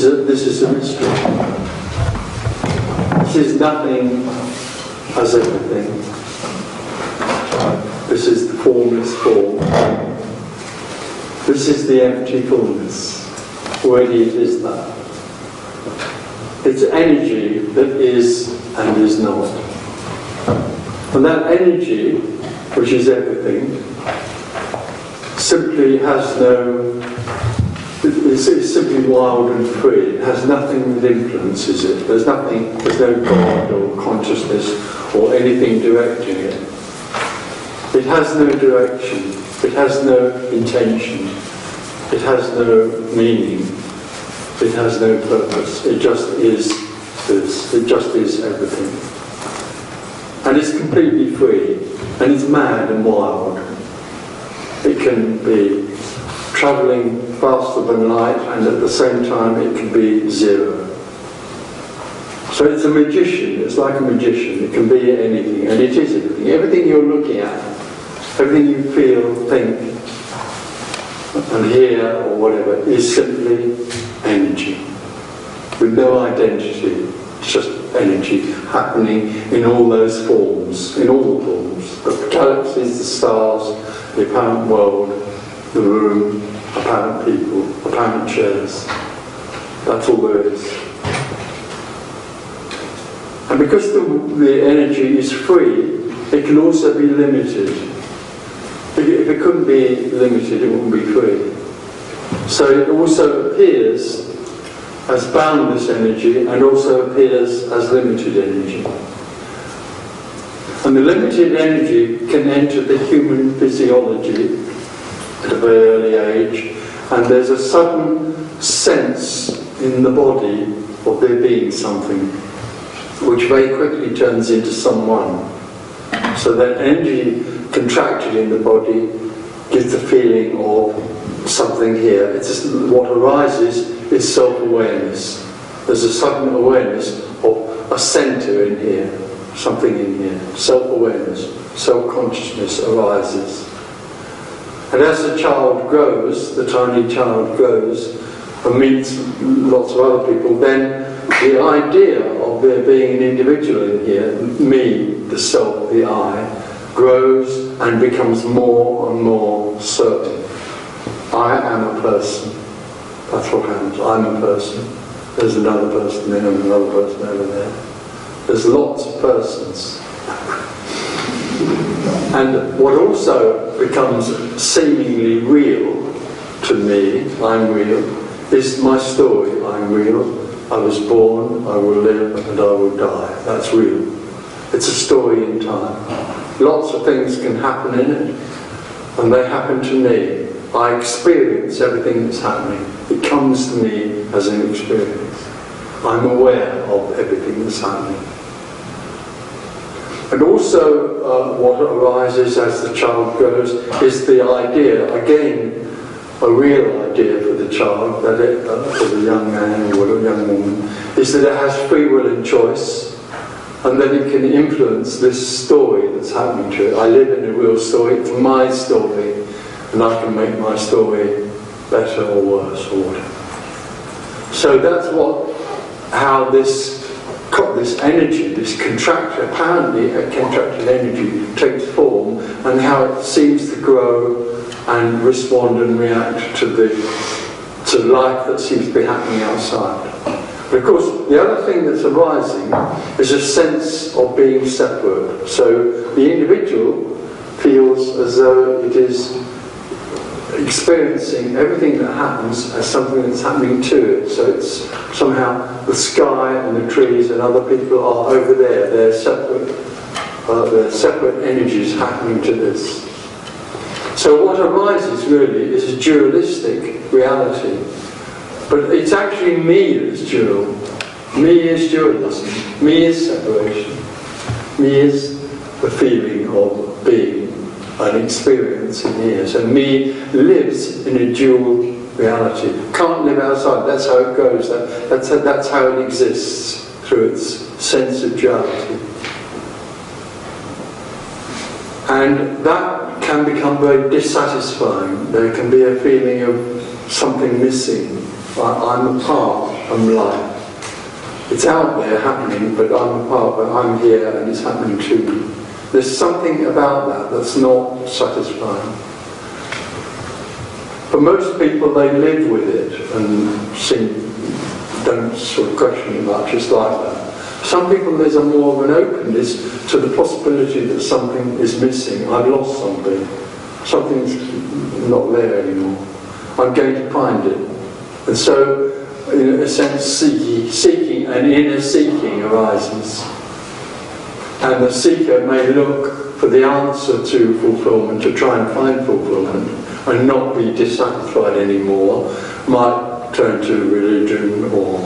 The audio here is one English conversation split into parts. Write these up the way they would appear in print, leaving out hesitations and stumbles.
is a mystery. This is nothing as everything. This is the formless form. This is the empty fullness. Already it is that. It's energy that is and is not. And that energy, which is everything, simply has no, it's simply wild and free. It has nothing that influences it. There's no God or consciousness or anything directing it. It has no direction. It has no intention. It has no meaning. It has no purpose. It just is this. It just is everything. And it's completely free. And it's mad and wild. It can be travelling faster than light, and at the same time it can be zero. So it's a magician. It's like a magician. It can be anything, and it is everything. Everything you're looking at, everything you feel, think, and hear, or whatever, is simply energy, with no identity. It's just energy happening in all those forms, in all the forms. The galaxies, the stars, the apparent world, the room, apparent people, apparent chairs. That's all there is. And because the energy is free, it can also be limited. If it couldn't be limited, it wouldn't be free. So it also appears as boundless energy and also appears as limited energy. And the limited energy can enter the human physiology at a very early age, and there's a sudden sense in the body of there being something, which very quickly turns into someone. So that energy contracted in the body gives the feeling of something here. It's just, what arises is self-awareness. There's a sudden awareness of a centre in here, something in here. Self-awareness, self-consciousness arises. And as the child grows, the tiny child grows and meets lots of other people, then the idea of there being an individual in here, me, the self, the I, grows and becomes more and more certain. I am a person. That's what happens. I'm a person. There's another person there and another person over there. There's lots of persons. And what also becomes seemingly real to me, I'm real, is my story. I'm real. I was born, I will live, and I will die. That's real. It's a story in time. Lots of things can happen in it, and they happen to me. I experience everything that's happening. It comes to me as an experience. I'm aware of everything that's happening. And also what arises as the child grows is the idea, again, a real idea for the child, that it, for the young man or the young woman, is that it has free will and choice, and that it can influence this story that's happening to it. I live in a real story, it's my story, and I can make my story better or worse or whatever. So that's how this energy, this apparently a contracted energy, takes form, and how it seems to grow and respond and react to life that seems to be happening outside. But of course, the other thing that's arising is a sense of being separate. So the individual feels as though it is experiencing everything that happens as something that's happening to it. So it's somehow the sky and the trees and other people are over there. They're separate energies happening to this. So what arises really is a dualistic reality. But it's actually me that's dual. Me is dualism. Me is separation. Me is the feeling of being an experience in here. So me lives in a dual reality. Can't live outside. That's how it goes. That's how it exists, through its sense of duality. And that can become very dissatisfying. There can be a feeling of something missing. I'm a part I'm life. It's out there happening, but I'm a part of it. I'm here and it's happening to me. There's something about that that's not satisfying. For most people, they live with it and don't sort of question it much, it's like that. Some people, there's a more of an openness to the possibility that something is missing. I've lost something. Something's not there anymore. I'm going to find it. And so, in a sense, seeking, an inner seeking arises. And the seeker may look for the answer to fulfillment, to try and find fulfillment, and not be dissatisfied anymore. Might turn to religion or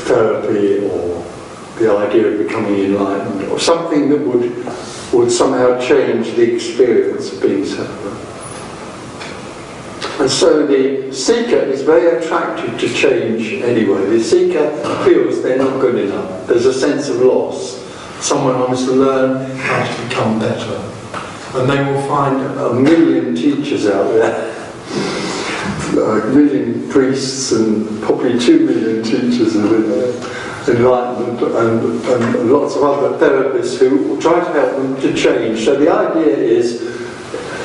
therapy or the idea of becoming enlightened, or something that would somehow change the experience of being separate. And so the seeker is very attracted to change anyway. The seeker feels they're not good enough. There's a sense of loss. Someone wants to learn how to become better. And they will find a million teachers out there, a million priests and probably 2 million teachers of enlightenment and lots of other therapists who will try to help them to change. So the idea is,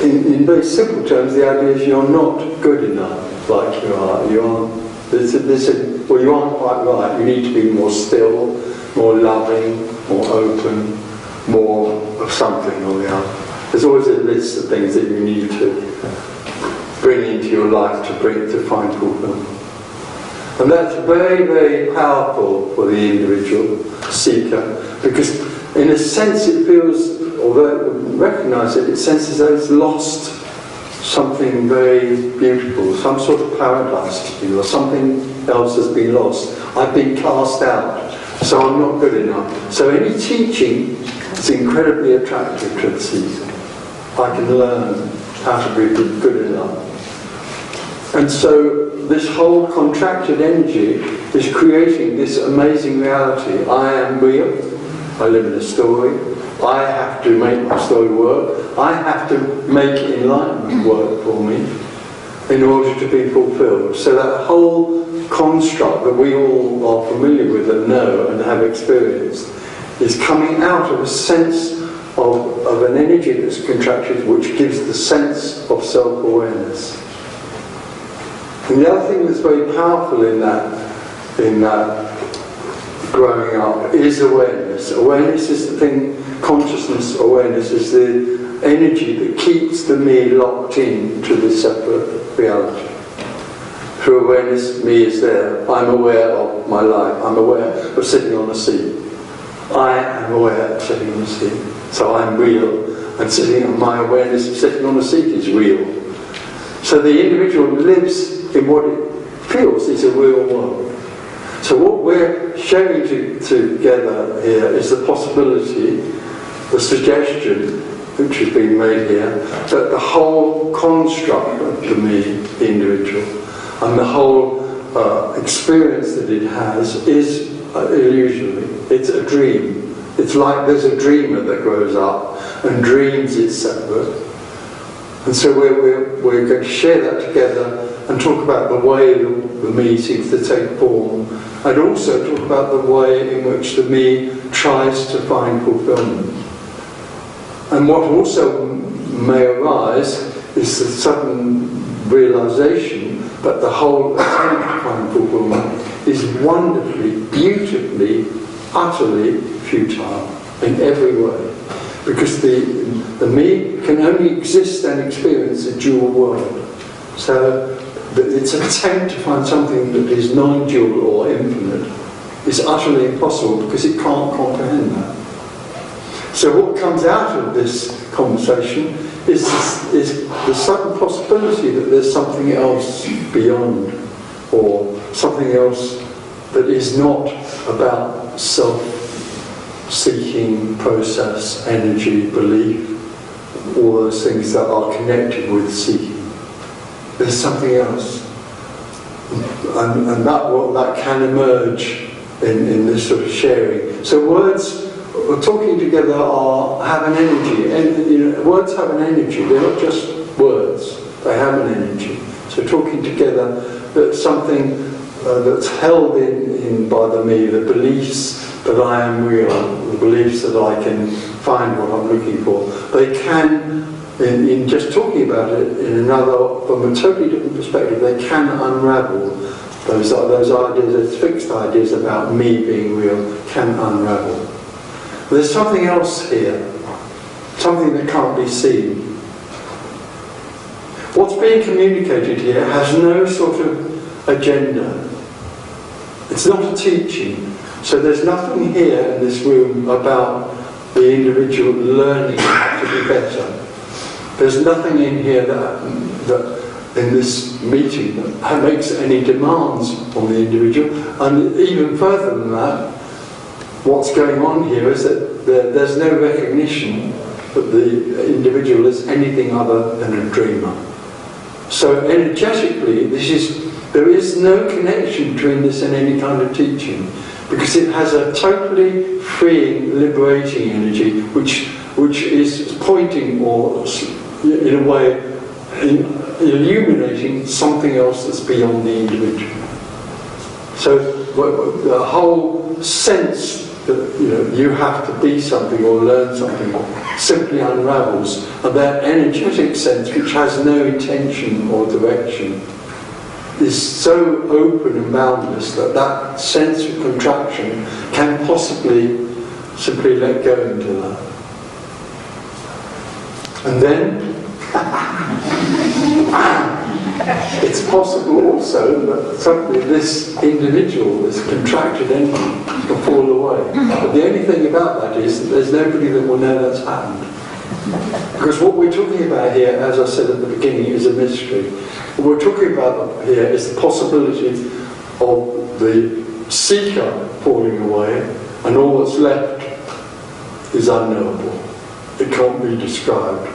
in very simple terms, the idea is you're not good enough like you are. You aren't quite right. You need to be more still, more loving, more open, more of something or the other. There's always a list of things that you need to bring into your life to find fulfillment. And that's very, very powerful for the individual seeker, because in a sense it feels, although it wouldn't recognise it, it senses that it's lost something very beautiful, some sort of paradise to you, or something else has been lost. I've been cast out, so I'm not good enough. So any teaching is incredibly attractive to the seeker. I can learn how to be good enough. And so this whole contracted energy is creating this amazing reality. I am real. I live in a story. I have to make my story work. I have to make enlightenment work for me in order to be fulfilled. So that whole construct that we all are familiar with and know and have experienced is coming out of a sense of an energy that's contracted, which gives the sense of self-awareness. And the other thing that's very powerful in that growing up is awareness. Awareness is the thing, consciousness awareness is the energy that keeps the me locked in to the separate reality. Through awareness, me is there. I'm aware of my life. I'm aware of sitting on a seat. I am aware of sitting on a seat. So I'm real, and my awareness of sitting on a seat is real. So the individual lives in what it feels is a real world. So what we're sharing together here is the possibility, the suggestion, which has been made here, that the whole construct of the me individual and the whole experience that it has is illusory. It's a dream. It's like there's a dreamer that grows up and dreams it's separate. And so we're going to share that together and talk about the way the me seems to take form, and also talk about the way in which the me tries to find fulfillment. And what also may arise is the sudden realization that the whole attempt to find fulfillment is wonderfully, beautifully, utterly futile in every way. Because the me can only exist and experience a dual world. So its attempt to find something that is non-dual or infinite is utterly impossible because it can't comprehend that. So what comes out of this conversation is the sudden possibility that there's something else beyond, or something else that is not about self-seeking, process, energy, belief, all those things that are connected with seeking. There's something else, and that can emerge in this sort of sharing. So words, talking together, have an energy, and words have an energy. They're not just words; they have an energy. So talking together that something that's held in by the me, the beliefs that I am real, the beliefs that I can find what I'm looking for. They can, in just talking about it from a totally different perspective, they can unravel. Those ideas, those fixed ideas about me being real, can unravel. But there's something else here, something that can't be seen. What's being communicated here has no sort of agenda. It's not a teaching. So there's nothing here in this room about the individual learning how to be better. There's nothing in here that in this meeting that makes any demands on the individual. And even further than that, what's going on here is that there's no recognition that the individual is anything other than a dreamer. So energetically, there is no connection between this and any kind of teaching, because it has a totally freeing, liberating energy, which is pointing, or in a way, illuminating something else that's beyond the individual. So the whole sense that you have to be something or learn something simply unravels, and that energetic sense, which has no intention or direction, is so open and boundless that sense of contraction can possibly simply let go into that. And then it's possible also that suddenly this individual, this contracted entity, will fall away. But the only thing about that is that there's nobody that will know that's happened. Because what we're talking about here, as I said at the beginning, is a mystery. What we're talking about here is the possibility of the seeker falling away, and all that's left is unknowable. It can't be described.